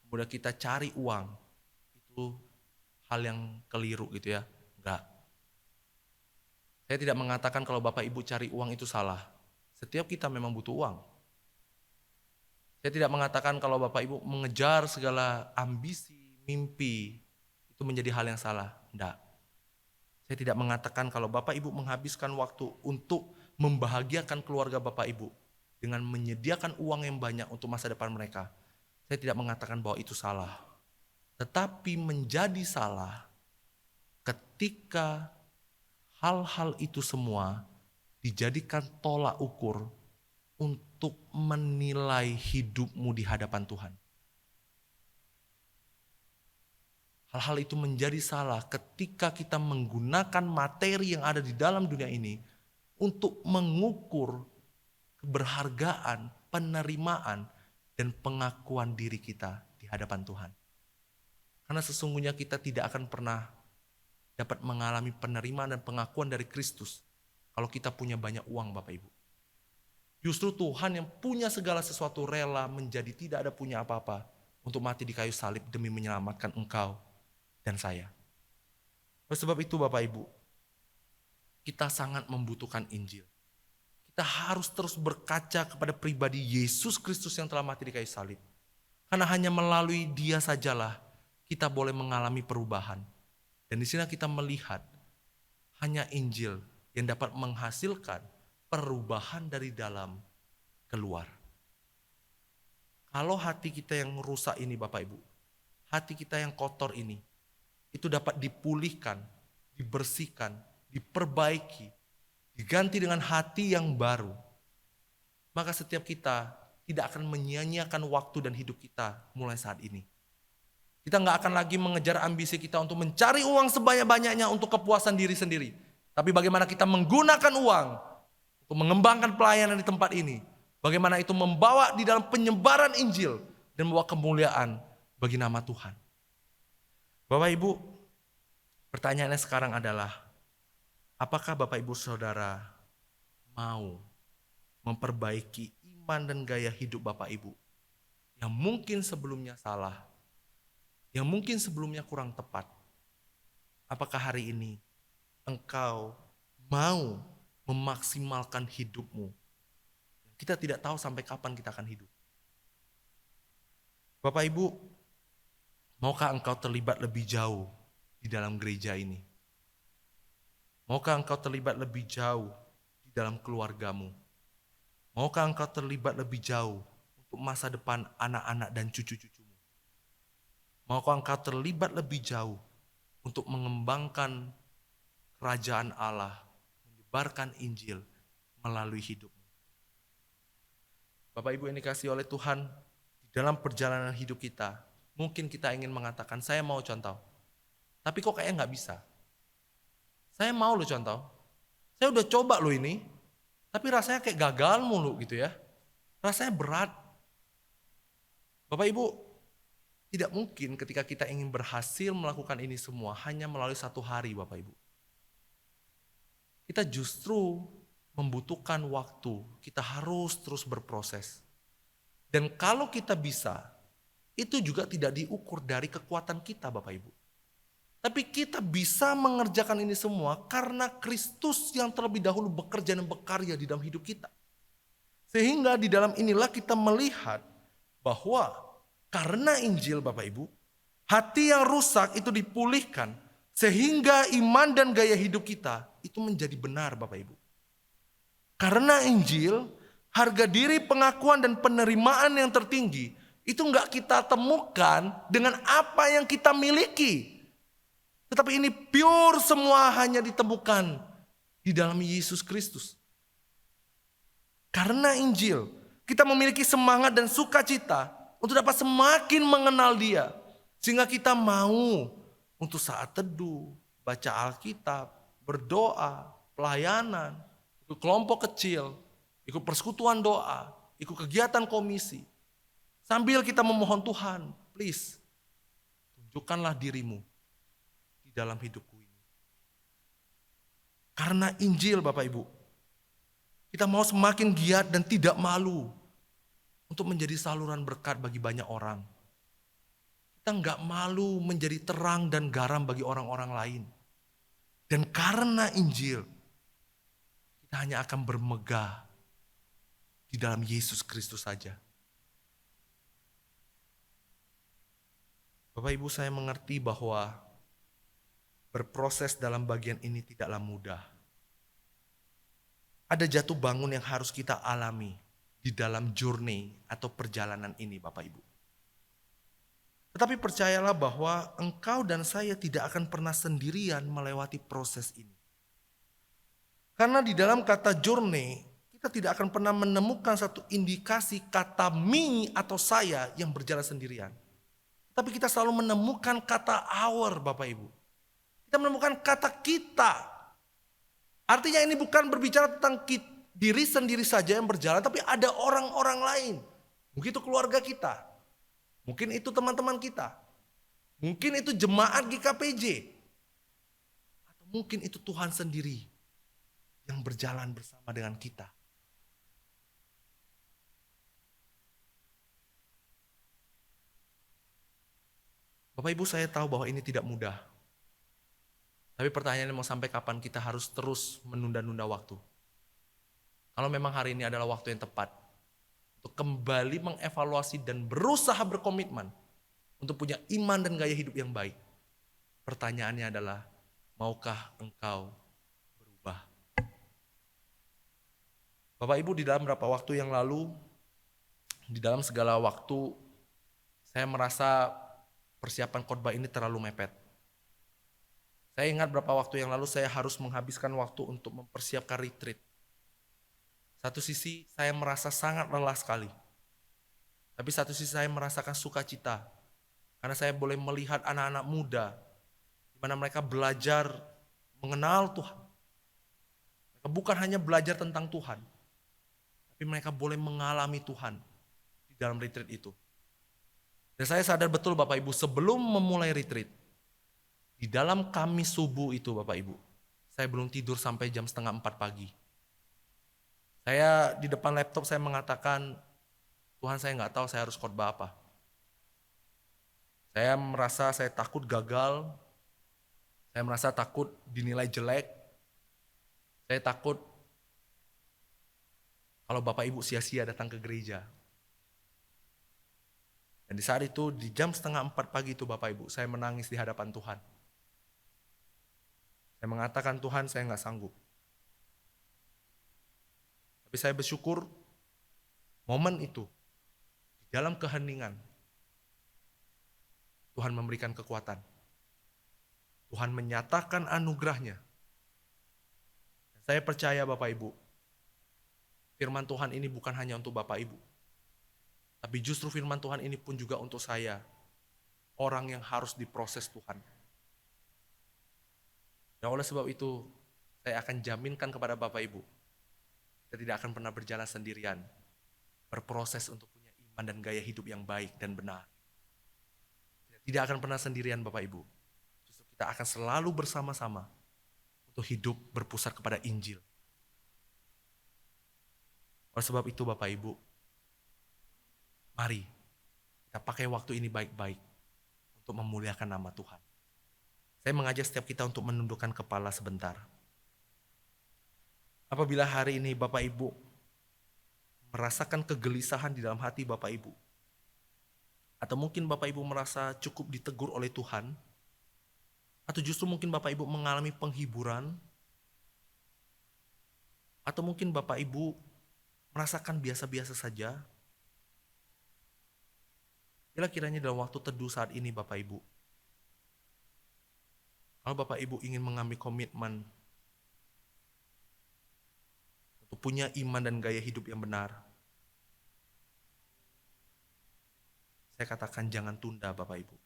kemudian kita cari uang, itu hal yang keliru gitu ya. Enggak. Saya tidak mengatakan kalau Bapak Ibu cari uang itu salah. Setiap kita memang butuh uang. Saya tidak mengatakan kalau Bapak Ibu mengejar segala ambisi, mimpi, itu menjadi hal yang salah. Enggak. Saya tidak mengatakan kalau Bapak Ibu menghabiskan waktu untuk membahagiakan keluarga Bapak Ibu dengan menyediakan uang yang banyak untuk masa depan mereka. Saya tidak mengatakan bahwa itu salah. Tetapi menjadi salah ketika hal-hal itu semua dijadikan tolak ukur untuk menilai hidupmu di hadapan Tuhan. Hal-hal itu menjadi salah ketika kita menggunakan materi yang ada di dalam dunia ini untuk mengukur keberhargaan, penerimaan, dan pengakuan diri kita di hadapan Tuhan. Karena sesungguhnya kita tidak akan pernah dapat mengalami penerimaan dan pengakuan dari Kristus kalau kita punya banyak uang, Bapak Ibu. Justru Tuhan yang punya segala sesuatu rela menjadi tidak ada punya apa-apa untuk mati di kayu salib demi menyelamatkan engkau dan saya. Oleh sebab itu Bapak Ibu, kita sangat membutuhkan Injil. Kita harus terus berkaca kepada pribadi Yesus Kristus yang telah mati di kayu salib. Karena hanya melalui Dia sajalah kita boleh mengalami perubahan. Dan di sini kita melihat hanya Injil yang dapat menghasilkan perubahan dari dalam keluar. Kalau hati kita yang rusak ini Bapak Ibu, hati kita yang kotor ini, itu dapat dipulihkan, dibersihkan, diperbaiki, diganti dengan hati yang baru. Maka setiap kita tidak akan menyia-nyiakan waktu dan hidup kita mulai saat ini. Kita nggak akan lagi mengejar ambisi kita untuk mencari uang sebanyak-banyaknya untuk kepuasan diri sendiri. Tapi bagaimana kita menggunakan uang untuk mengembangkan pelayanan di tempat ini. Bagaimana itu membawa di dalam penyebaran Injil dan membawa kemuliaan bagi nama Tuhan. Bapak Ibu, pertanyaannya sekarang adalah, apakah Bapak Ibu Saudara mau memperbaiki iman dan gaya hidup Bapak Ibu yang mungkin sebelumnya salah, yang mungkin sebelumnya kurang tepat? Apakah hari ini engkau mau memaksimalkan hidupmu? Kita tidak tahu sampai kapan kita akan hidup. Bapak Ibu, maukah engkau terlibat lebih jauh di dalam gereja ini? Maukah engkau terlibat lebih jauh di dalam keluargamu? Maukah engkau terlibat lebih jauh untuk masa depan anak-anak dan cucu-cucumu? Maukah engkau terlibat lebih jauh untuk mengembangkan kerajaan Allah, menyebarkan Injil melalui hidupmu? Bapak Ibu yang dikasihi oleh Tuhan, di dalam perjalanan hidup kita, mungkin kita ingin mengatakan, saya mau contoh. Tapi kok kayaknya nggak bisa. Saya mau loh contoh. Saya udah coba loh ini, tapi rasanya kayak gagal mulu gitu ya. Rasanya berat. Bapak Ibu, tidak mungkin ketika kita ingin berhasil melakukan ini semua hanya melalui satu hari Bapak Ibu. Kita justru membutuhkan waktu, kita harus terus berproses. Dan kalau kita bisa, itu juga tidak diukur dari kekuatan kita Bapak Ibu. Tapi kita bisa mengerjakan ini semua karena Kristus yang terlebih dahulu bekerja dan berkarya di dalam hidup kita. Sehingga di dalam inilah kita melihat bahwa karena Injil Bapak Ibu, hati yang rusak itu dipulihkan sehingga iman dan gaya hidup kita itu menjadi benar Bapak Ibu. Karena Injil, harga diri, pengakuan, dan penerimaan yang tertinggi itu enggak kita temukan dengan apa yang kita miliki. Tetapi ini pure semua hanya ditemukan di dalam Yesus Kristus. Karena Injil, kita memiliki semangat dan sukacita untuk dapat semakin mengenal Dia. Sehingga kita mau untuk saat teduh, baca Alkitab, berdoa, pelayanan, ikut kelompok kecil, ikut persekutuan doa, ikut kegiatan komisi, Sambil kita memohon Tuhan, please, tunjukkanlah dirimu di dalam hidupku ini. Karena Injil Bapak Ibu, kita mau semakin giat dan tidak malu untuk menjadi saluran berkat bagi banyak orang. Kita nggak malu menjadi terang dan garam bagi orang-orang lain. Dan karena Injil, kita hanya akan bermegah di dalam Yesus Kristus saja. Bapak Ibu, saya mengerti bahwa berproses dalam bagian ini tidaklah mudah. Ada jatuh bangun yang harus kita alami di dalam journey atau perjalanan ini Bapak Ibu. Tetapi percayalah bahwa engkau dan saya tidak akan pernah sendirian melewati proses ini. Karena di dalam kata journey, kita tidak akan pernah menemukan satu indikasi kata me atau saya yang berjalan sendirian. Tapi kita selalu menemukan kata our Bapak Ibu. Kita menemukan kata kita. Artinya ini bukan berbicara tentang diri sendiri saja yang berjalan, tapi ada orang-orang lain. Mungkin itu keluarga kita. Mungkin itu teman-teman kita. Mungkin itu jemaat GKPJ. Atau mungkin itu Tuhan sendiri yang berjalan bersama dengan kita. Bapak Ibu, saya tahu bahwa ini tidak mudah. Tapi pertanyaannya mau sampai kapan kita harus terus menunda-nunda waktu? Kalau memang hari ini adalah waktu yang tepat untuk kembali mengevaluasi dan berusaha berkomitmen untuk punya iman dan gaya hidup yang baik. Pertanyaannya adalah, maukah engkau berubah? Bapak Ibu, di dalam beberapa waktu yang lalu, di dalam segala waktu, saya merasa persiapan khotbah ini terlalu mepet. Saya ingat beberapa waktu yang lalu saya harus menghabiskan waktu untuk mempersiapkan retreat. Satu sisi saya merasa sangat lelah sekali. Tapi satu sisi saya merasakan sukacita. Karena saya boleh melihat anak-anak muda di mana mereka belajar mengenal Tuhan. Mereka bukan hanya belajar tentang Tuhan, tapi mereka boleh mengalami Tuhan di dalam retreat itu. Dan saya sadar betul Bapak Ibu, sebelum memulai retreat, di dalam Kamis subuh itu Bapak Ibu, saya belum tidur sampai jam 3:30 pagi. Saya di depan laptop saya mengatakan, Tuhan saya nggak tahu saya harus khotbah apa. Saya merasa saya takut gagal, saya merasa takut dinilai jelek, saya takut kalau Bapak Ibu sia-sia datang ke gereja. Dan di saat itu, di jam 3:30 pagi itu Bapak Ibu, saya menangis di hadapan Tuhan. Saya mengatakan, Tuhan saya nggak sanggup. Tapi saya bersyukur momen itu, di dalam keheningan, Tuhan memberikan kekuatan. Tuhan menyatakan anugerahnya. Dan saya percaya Bapak Ibu, firman Tuhan ini bukan hanya untuk Bapak Ibu. Tapi justru firman Tuhan ini pun juga untuk saya, orang yang harus diproses Tuhan. Dan oleh sebab itu, saya akan jaminkan kepada Bapak Ibu, kita tidak akan pernah berjalan sendirian, berproses untuk punya iman dan gaya hidup yang baik dan benar. Kita tidak akan pernah sendirian Bapak Ibu, justru kita akan selalu bersama-sama untuk hidup berpusat kepada Injil. Oleh sebab itu Bapak Ibu, mari kita pakai waktu ini baik-baik untuk memuliakan nama Tuhan. Saya mengajak setiap kita untuk menundukkan kepala sebentar. Apabila hari ini Bapak Ibu merasakan kegelisahan di dalam hati Bapak Ibu, atau mungkin Bapak Ibu merasa cukup ditegur oleh Tuhan, atau justru mungkin Bapak Ibu mengalami penghiburan, atau mungkin Bapak Ibu merasakan biasa-biasa saja, bila kiranya dalam waktu teduh saat ini Bapak Ibu, kalau Bapak Ibu ingin mengambil komitmen untuk punya iman dan gaya hidup yang benar, saya katakan jangan tunda Bapak Ibu.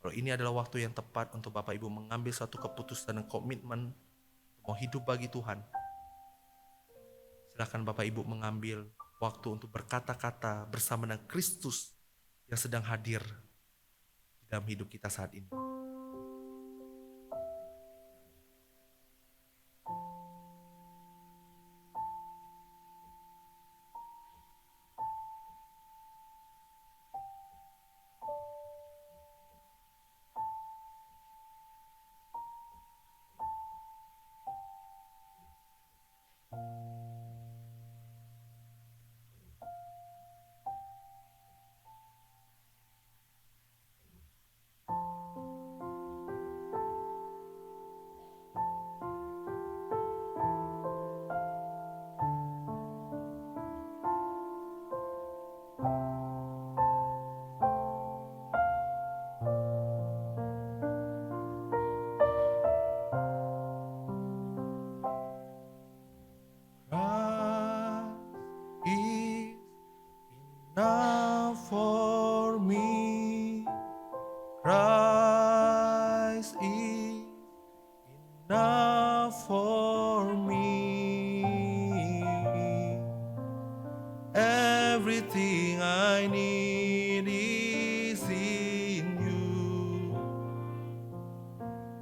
Kalau ini adalah waktu yang tepat untuk Bapak Ibu mengambil satu keputusan dan komitmen mau hidup bagi Tuhan, silakan Bapak Ibu mengambil waktu untuk berkata-kata bersama dengan Kristus yang sedang hadir di dalam hidup kita saat ini. Now for me, Christ is enough for me. Everything I need is in you.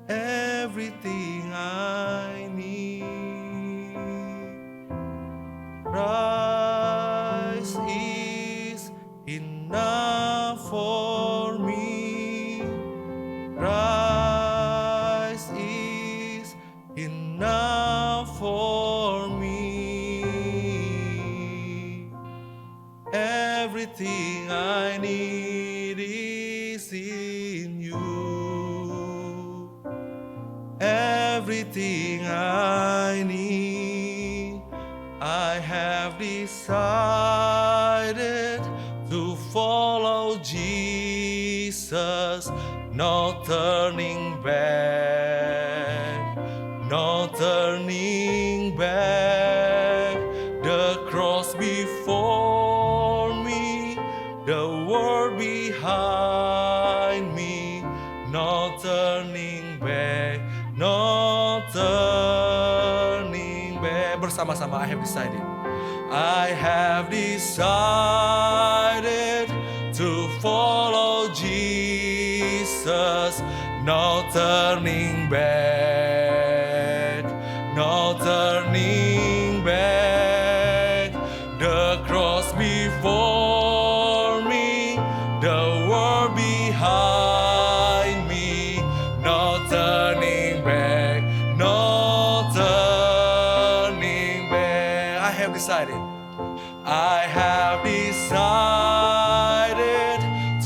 Everything I need. Christ is enough for me. Christ is enough for me. Everything I need is in you. Everything I need, I have decided to follow Jesus, no turning back, no turning back. The cross before me, the world behind me, no turning back, no turning back. Bersama-sama, I have decided. I have decided to follow Jesus, no turning back, no turning back. The cross before me, the world behind me, no turning back, no turning back. I have decided. I have decided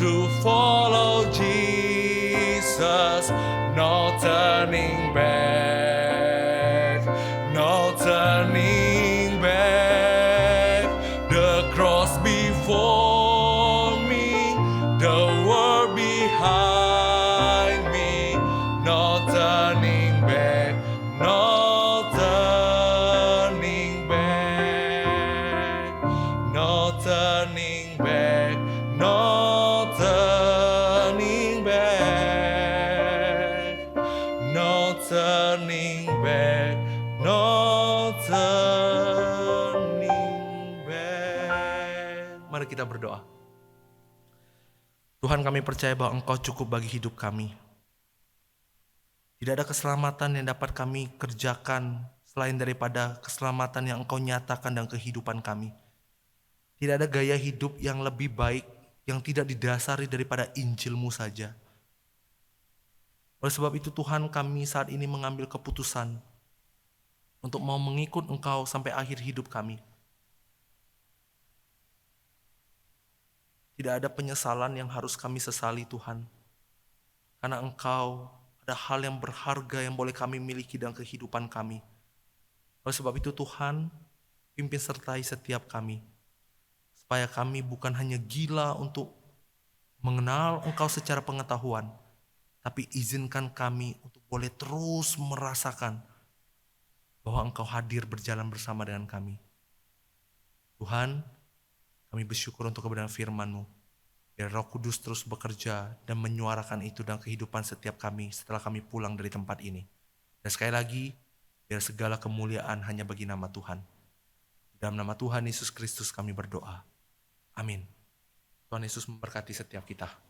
to follow Jesus, no turning back, no turning back. The cross before me, the world behind me, no turning back, no turning back, no turning back, no turning back, no turning back, no turning back. Mari kita berdoa. Tuhan, kami percaya bahwa Engkau cukup bagi hidup kami. Tidak ada keselamatan yang dapat kami kerjakan selain daripada keselamatan yang Engkau nyatakan dalam kehidupan kami. Tidak ada gaya hidup yang lebih baik yang tidak didasari daripada Injil-Mu saja. Oleh sebab itu Tuhan, kami saat ini mengambil keputusan untuk mau mengikut Engkau sampai akhir hidup kami. Tidak ada penyesalan yang harus kami sesali Tuhan. Karena Engkau ada hal yang berharga yang boleh kami miliki dalam kehidupan kami. Oleh sebab itu Tuhan, pimpin sertai setiap kami. Supaya kami bukan hanya gila untuk mengenal Engkau secara pengetahuan, tapi izinkan kami untuk boleh terus merasakan bahwa Engkau hadir berjalan bersama dengan kami. Tuhan, kami bersyukur untuk kebenaran firman-Mu. Biar Roh Kudus terus bekerja dan menyuarakan itu dalam kehidupan setiap kami setelah kami pulang dari tempat ini. Dan sekali lagi, biar segala kemuliaan hanya bagi nama Tuhan. Dalam nama Tuhan Yesus Kristus kami berdoa. Amin. Tuhan Yesus memberkati setiap kita.